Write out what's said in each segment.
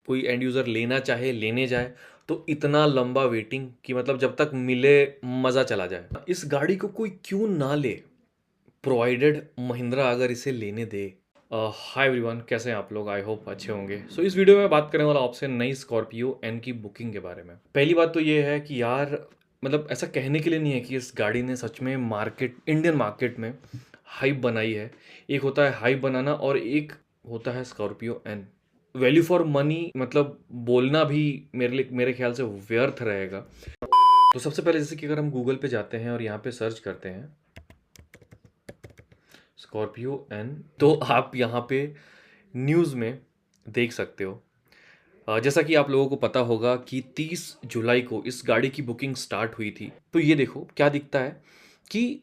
कोई end user लेना चाहे, लेने जाए, तो इतना लंबा वेटिंग कि मतलब जब तक मिले मज़ा चला जाए। इस गाड़ी को कोई क्यों ना ले, प्रोवाइडेड महिंद्रा अगर इसे लेने दे। हाय एवरीवन, कैसे हैं आप लोग? आई होप अच्छे होंगे। सो इस वीडियो में बात करने वाला आपसे नई स्कॉर्पियो एन की बुकिंग के बारे में। पहली बात तो ये है कि यार, मतलब ऐसा कहने के लिए नहीं है कि इस गाड़ी ने सच में मार्केट, इंडियन मार्केट में हाइप बनाई है। एक होता है हाइप बनाना और एक होता है Scorpio N. Value for money मतलब बोलना भी मेरे लिए, मेरे ख्याल से व्यर्थ रहेगा। तो सबसे पहले जैसे कि अगर हम गूगल पे जाते हैं और यहाँ पे सर्च करते हैं स्कॉर्पियो एन, तो आप यहाँ पे न्यूज़ में देख सकते हो। जैसा कि आप लोगों को पता होगा कि 30 जुलाई को इस गाड़ी की बुकिंग स्टार्ट हुई थी। तो ये देखो क्या दिखता है कि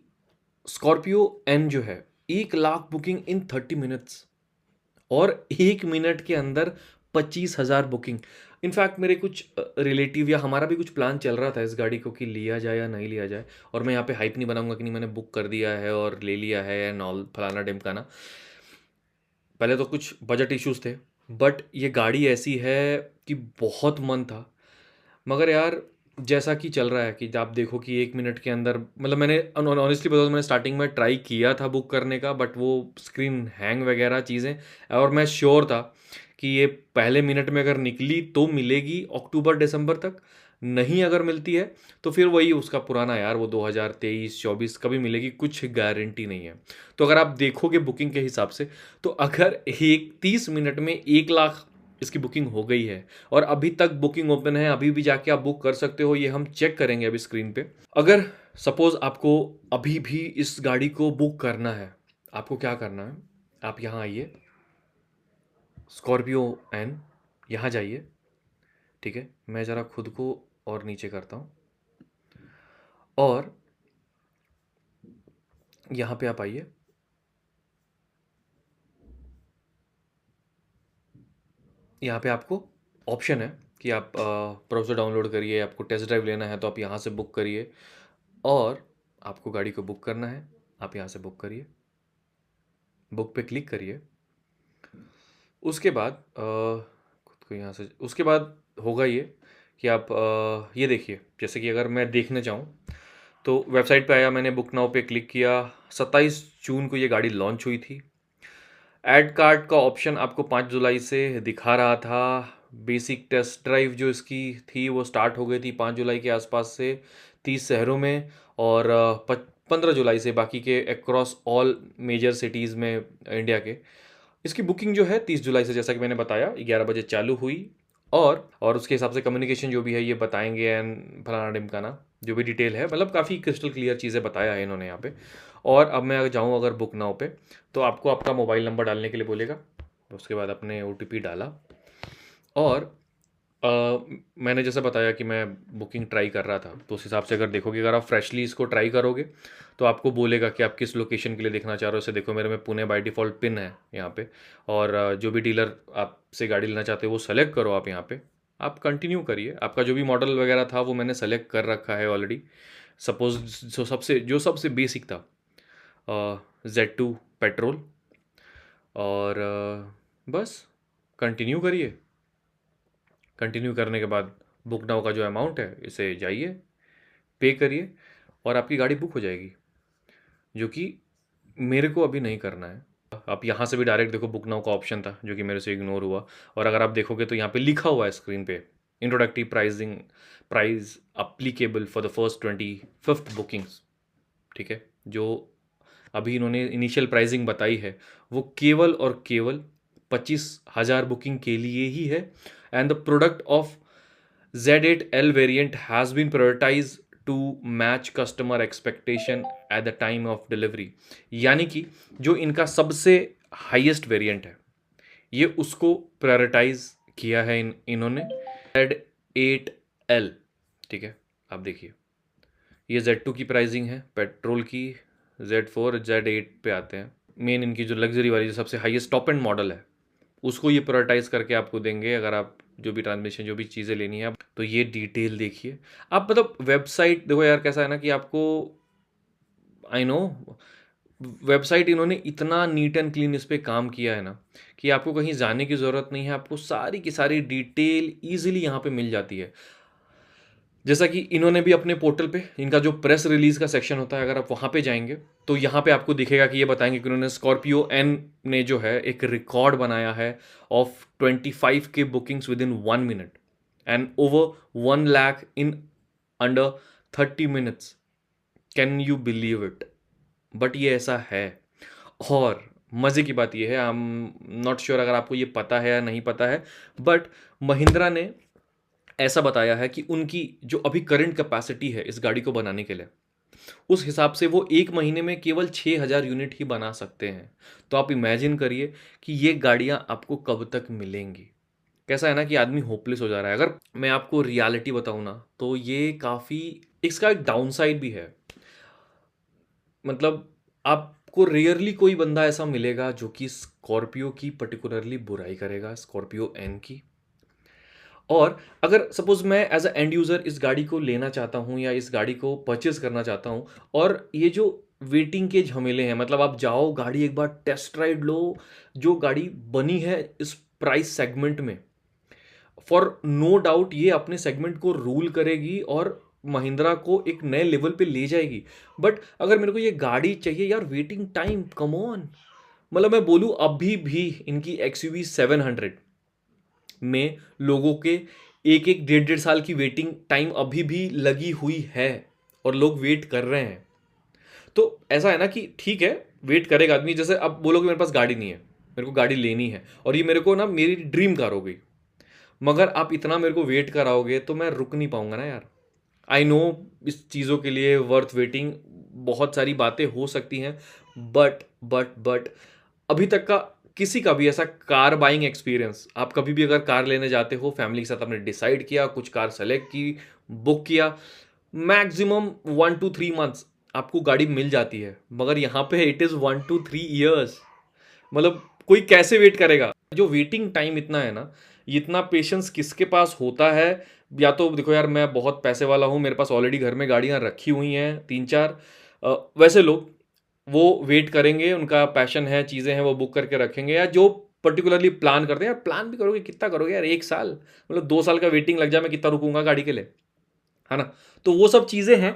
स्कॉर्पियो एन जो है 1 लाख बुकिंग इन 30 मिनट्स, और 1 मिनट के अंदर 25,000 बुकिंग। इनफैक्ट मेरे कुछ रिलेटिव या हमारा भी कुछ प्लान चल रहा था इस गाड़ी को कि लिया जाए या नहीं लिया जाए। और मैं यहाँ पे हाइप नहीं बनाऊंगा कि नहीं मैंने बुक कर दिया है और ले लिया है एंड ऑल फलाना ढिमकाना। पहले तो कुछ बजट इश्यूज थे, बट ये गाड़ी ऐसी है कि बहुत मन था। मगर यार, जैसा कि चल रहा है कि आप देखो कि 1 मिनट के अंदर, मतलब मैंने ऑनेस्टली बता, मैंने स्टार्टिंग में ट्राई किया था बुक करने का, बट वो स्क्रीन हैंग वगैरह चीज़ें। और मैं श्योर था कि ये पहले मिनट में अगर निकली तो मिलेगी अक्टूबर दिसंबर तक, नहीं अगर मिलती है तो फिर वही उसका पुराना यार, वो 2023-24 कभी मिलेगी, कुछ गारंटी नहीं है। तो अगर आप देखोगे बुकिंग के हिसाब से, तो अगर एक 30 मिनट में 1 लाख इसकी बुकिंग हो गई है और अभी तक बुकिंग ओपन है, अभी भी जाके आप बुक कर सकते हो, ये हम चेक करेंगे अभी स्क्रीन पे। अगर सपोज आपको अभी भी इस गाड़ी को बुक करना है, आपको क्या करना है, आप यहाँ आइए, स्कॉर्पियो एन, यहाँ जाइए। ठीक है, मैं ज़रा खुद को और नीचे करता हूँ, और यहाँ पे आप आइए। यहाँ पे आपको ऑप्शन है कि आप ब्राउज़र डाउनलोड करिए, आपको टेस्ट ड्राइव लेना है तो आप यहाँ से बुक करिए, और आपको गाड़ी को बुक करना है, आप यहाँ से बुक करिए, बुक पे क्लिक करिए। उसके बाद खुद को यहाँ से, उसके बाद होगा ये कि आप ये देखिए, जैसे कि अगर मैं देखना चाहूँ तो वेबसाइट पे आया, मैंने बुक नाउ पे क्लिक किया। 27 जून को ये गाड़ी लॉन्च हुई थी। ऐड कार्ड का ऑप्शन आपको 5 जुलाई से दिखा रहा था। बेसिक टेस्ट ड्राइव जो इसकी थी वो स्टार्ट हो गई थी 5 जुलाई के आसपास से 30 शहरों में, और 15 जुलाई से बाकी के अक्रॉस ऑल मेजर सिटीज़ में इंडिया के। इसकी बुकिंग जो है 30 जुलाई से, जैसा कि मैंने बताया, 11 बजे चालू हुई। और उसके हिसाब से कम्युनिकेशन जो भी है ये बताएंगे एंड फलाना ढिमकाना, जो भी डिटेल है, मतलब काफ़ी क्रिस्टल क्लियर चीज़ें बताया है इन्होंने यहाँ पे। और अब मैं जाऊँ अगर बुक नाउ पे, तो आपको आपका मोबाइल नंबर डालने के लिए बोलेगा। उसके बाद अपने OTP डाला, और अ, मैंने जैसे बताया कि मैं बुकिंग ट्राई कर रहा था, तो उस हिसाब से अगर देखोगे, अगर आप फ्रेशली इसको ट्राई करोगे तो आपको बोलेगा कि आप किस लोकेशन के लिए देखना चाह रहे हो। इसे देखो, मेरे में पुणे बाय डिफ़ॉल्ट पिन है यहाँ पे। और जो भी डीलर आपसे गाड़ी लेना चाहते हो वो सेलेक्ट करो आप यहाँ पे। आप कंटिन्यू करिए, आपका जो भी मॉडल वगैरह था वो मैंने सेलेक्ट कर रखा है ऑलरेडी। सपोज जो सबसे बेसिक था, Z2 पेट्रोल। और बस कंटिन्यू करिए। कंटिन्यू करने के बाद बुक नाउ का जो अमाउंट है इसे जाइए, पे करिए, और आपकी गाड़ी बुक हो जाएगी, जो कि मेरे को अभी नहीं करना है। आप यहाँ से भी डायरेक्ट देखो, बुक नाउ का ऑप्शन था जो कि मेरे से इग्नोर हुआ। और अगर आप देखोगे तो यहाँ पे लिखा हुआ है स्क्रीन पे, introductive pricing, price applicable for the first 25th bookings. ठीक है, जो अभी इन्होंने इनिशियल प्राइसिंग बताई है वो केवल और केवल 25,000 बुकिंग के लिए ही है। And the product of Z8L variant has been prioritized to match customer expectation at the time of delivery। यानी कि जो इनका सबसे हाईएस्ट वेरिएंट है, ये उसको प्रायोरिटाइज किया है इन्होंने, Z8L। ठीक है, आप देखिए, ये Z2 की प्राइसिंग है पेट्रोल की, Z4 Z8 पे आते हैं। मेन इनकी जो लग्जरी वाली, जो सबसे हाईएस्ट टॉप एंड मॉडल है, उसको ये प्रायोरिटाइज करके आपको देंगे। अगर आप जो भी ट्रांसमिशन, जो भी चीज़ें लेनी है, तो ये डिटेल देखिए आप। मतलब वेबसाइट देखो यार, कैसा है ना कि आपको, आई नो वेबसाइट इन्होंने इतना नीट एंड क्लीन इस पे काम किया है ना कि आपको कहीं जाने की ज़रूरत नहीं है, आपको सारी की सारी डिटेल ईज़िली यहाँ पे मिल जाती है। जैसा कि इन्होंने भी अपने पोर्टल पे इनका जो प्रेस रिलीज़ का सेक्शन होता है, अगर आप वहाँ पे जाएँगे, तो यहाँ पे आपको दिखेगा कि ये बताएँगे कि उन्होंने स्कॉर्पियो एन ने जो है एक रिकॉर्ड बनाया है of 25K bookings with in 1 minute and over 1 lakh in under 30 minutes. Can you believe it? But ये ऐसा है। और मज़े की बात ये है, आई एम नॉट श्योर अगर आपको ये पता है या नहीं पता है, बट महिंद्रा ने ऐसा बताया है कि उनकी जो अभी करंट कैपेसिटी है इस गाड़ी को बनाने के लिए, उस हिसाब से वो 1 महीने में केवल 6000 यूनिट ही बना सकते हैं। तो आप इमेजिन करिए कि ये गाड़ियाँ आपको कब तक मिलेंगी। कैसा है ना कि आदमी होपलेस हो जा रहा है। अगर मैं आपको रियलिटी बताऊँ ना, तो ये काफ़ी, इसका एक डाउनसाइड भी है। मतलब आपको रेयरली कोई बंदा ऐसा मिलेगा जो कि स्कॉर्पियो की पर्टिकुलरली बुराई करेगा, स्कॉर्पियो एन की। और अगर सपोज मैं एज अ एंड यूज़र इस गाड़ी को लेना चाहता हूँ या इस गाड़ी को परचेज करना चाहता हूँ, और ये जो वेटिंग के झमेले हैं, मतलब आप जाओ गाड़ी एक बार टेस्ट राइड लो, जो गाड़ी बनी है इस प्राइस सेगमेंट में, फॉर नो डाउट ये अपने सेगमेंट को रूल करेगी और महिंद्रा को एक नए लेवल पे ले जाएगी। बट अगर मेरे को ये गाड़ी चाहिए यार, वेटिंग टाइम, कम ऑन। मतलब मैं बोलूँ अभी भी इनकी एक्सयूवी 700 में लोगों के एक एक डेढ़ डेढ़ साल की वेटिंग टाइम अभी भी लगी हुई है और लोग वेट कर रहे हैं। तो ऐसा है ना कि ठीक है, वेट करेगा आदमी। जैसे अब बोलो कि मेरे पास गाड़ी नहीं है, मेरे को गाड़ी लेनी है और ये मेरे को ना मेरी ड्रीम कार हो गई, मगर आप इतना मेरे को वेट कराओगे तो मैं रुक नहीं पाऊंगा ना यार। आई नो इस चीज़ों के लिए वर्थ वेटिंग, बहुत सारी बातें हो सकती हैं, बट अभी तक का किसी का भी ऐसा कार बाइंग एक्सपीरियंस, आप कभी भी अगर कार लेने जाते हो फैमिली के साथ, आपने डिसाइड किया, कुछ कार सेलेक्ट की, बुक किया, मैक्सिमम 1 to 3 मंथ्स आपको गाड़ी मिल जाती है। मगर यहाँ पे इट इज़ 1 to 3 years। मतलब कोई कैसे वेट करेगा? जो वेटिंग टाइम इतना है ना, इतना पेशेंस किसके पास होता है? या तो देखो यार, मैं बहुत पैसे वाला हूँ, मेरे पास ऑलरेडी घर में गाड़ियाँ रखी हुई हैं 3-4, वैसे लोग वो वेट करेंगे, उनका पैशन है, चीज़ें हैं, वो बुक करके रखेंगे। या जो पर्टिकुलरली प्लान करते हैं, यार प्लान भी करोगे, कितना करोगे यार, 1 साल, मतलब 2 साल का वेटिंग लग जाए, मैं कितना रुकूंगा गाड़ी के लिए, है ना? तो वो सब चीज़ें हैं।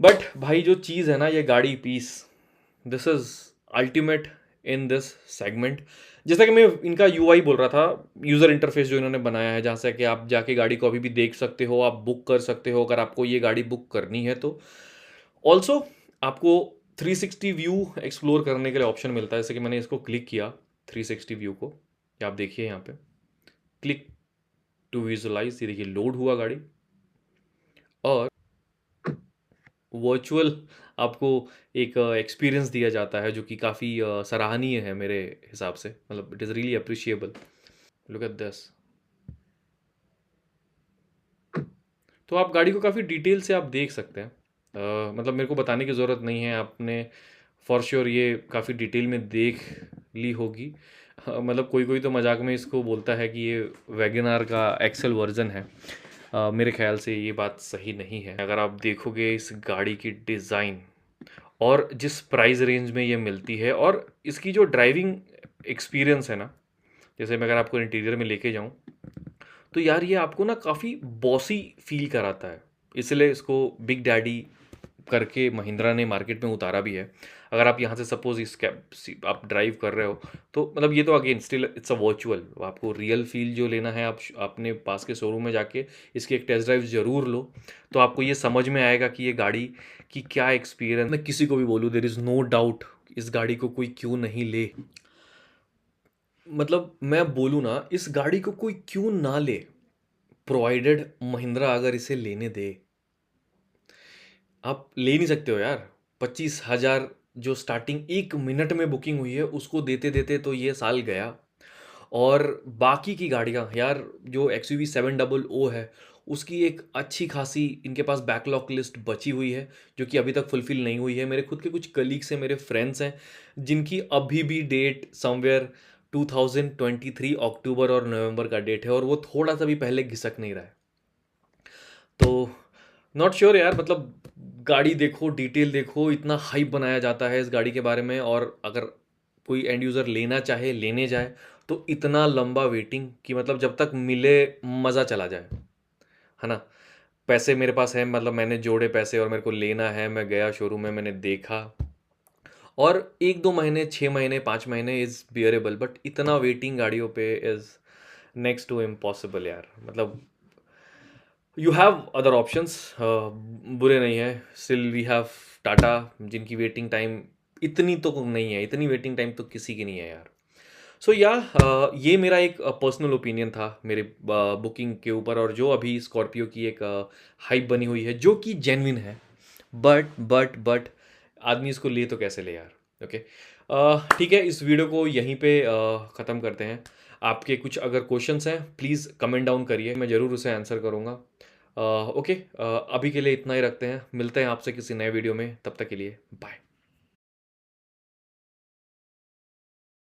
बट भाई जो चीज़ है ना, ये गाड़ी piece, this is ultimate in this segment. जैसा कि मैं इनका यूआई बोल रहा था, यूज़र इंटरफेस जो इन्होंने बनाया है, जहाँ से कि आप जाके गाड़ी को अभी भी देख सकते हो, आप बुक कर सकते हो अगर आपको ये गाड़ी बुक करनी है तो। ऑल्सो आपको 360 व्यू एक्सप्लोर करने के लिए ऑप्शन मिलता है। जैसे कि मैंने इसको क्लिक किया 360 व्यू को, ये आप देखिए यहाँ पे, क्लिक टू विजुअलाइज, ये देखिए लोड हुआ गाड़ी, और वर्चुअल आपको एक एक्सपीरियंस दिया जाता है जो कि काफ़ी सराहनीय है मेरे हिसाब से। मतलब it is really appreciable. Look at this. तो आप गाड़ी को काफ़ी डिटेल से आप देख सकते हैं। मतलब मेरे को बताने की ज़रूरत नहीं है, आपने फॉर श्योर ये काफ़ी डिटेल में देख ली होगी। मतलब कोई कोई तो मजाक में इसको बोलता है कि ये वैगन आर का एक्सेल वर्जन है। मेरे ख्याल से ये बात सही नहीं है। अगर आप देखोगे इस गाड़ी की डिज़ाइन और जिस प्राइस रेंज में ये मिलती है, और इसकी जो ड्राइविंग एक्सपीरियंस है ना, जैसे मैं अगर आपको इंटीरियर में लेके जाऊं, तो यार ये आपको ना काफ़ी बॉसी फील कराता है। इसलिए इसको बिग डैडी करके महिंद्रा ने मार्केट में उतारा भी है। अगर आप यहाँ से सपोज इस कैब आप ड्राइव कर रहे हो, तो मतलब ये तो again still it's a virtual, आपको रियल फील जो लेना है, आप अपने पास के शोरूम में जाके इसकी एक टेस्ट ड्राइव ज़रूर लो, तो आपको ये समझ में आएगा कि ये गाड़ी की क्या एक्सपीरियंस। मैं किसी को भी बोलूँ, देर इज़ नो डाउट इस गाड़ी को कोई क्यों नहीं ले। मतलब मैं बोलूँ ना, इस गाड़ी को कोई क्यों ना ले, प्रोवाइडेड महिंद्रा अगर इसे लेने दे। आप ले नहीं सकते हो यार। 25,000 जो स्टार्टिंग 1 मिनट में बुकिंग हुई है, उसको देते देते तो ये साल गया। और बाकी की गाड़ियाँ यार, जो एक्सयूवी 700 है, उसकी एक अच्छी खासी इनके पास बैकलॉग लिस्ट बची हुई है जो कि अभी तक फुलफिल नहीं हुई है। मेरे खुद के कुछ कलीग्स हैं, मेरे फ्रेंड्स हैं, जिनकी अभी भी डेट समवेयर 2023 अक्टूबर और नवंबर का डेट है, और वो थोड़ा सा भी पहले घिसक नहीं रहा है। तो नॉट श्योर यार, मतलब गाड़ी देखो, डिटेल देखो, इतना हाइप बनाया जाता है इस गाड़ी के बारे में, और अगर कोई एंड यूज़र लेना चाहे, लेने जाए, तो इतना लंबा वेटिंग कि मतलब जब तक मिले मज़ा चला जाए, है ना? पैसे मेरे पास हैं, मतलब मैंने जोड़े पैसे और मेरे को लेना है, मैं गया शोरूम में, मैंने देखा, और 1-2 महीने, 6 महीने, 5 महीने इज़ बियरेबल, बट इतना वेटिंग गाड़ियों पे इज़ नेक्स्ट टू इम्पॉसिबल यार। मतलब यू हैव अदर ऑप्शंस, बुरे नहीं है, स्टिल वी हैव टाटा, जिनकी वेटिंग टाइम इतनी तो नहीं है, इतनी वेटिंग टाइम तो किसी की नहीं है यार। सो या ये मेरा एक पर्सनल ओपिनियन था मेरे बुकिंग के ऊपर, और जो अभी स्कॉर्पियो की एक हाइप बनी हुई है जो कि जेन्युइन है, बट आदमी इसको ले तो कैसे ले यार। ओके, ठीक है, इस वीडियो को यहीं पे ख़त्म करते हैं। आपके कुछ अगर क्वेश्चंस हैं प्लीज़ कमेंट डाउन करिए, मैं ज़रूर उसे आंसर करूँगा। ओके, अभी के लिए इतना ही रखते हैं, मिलते हैं आपसे किसी नए वीडियो में, तब तक के लिए बाय।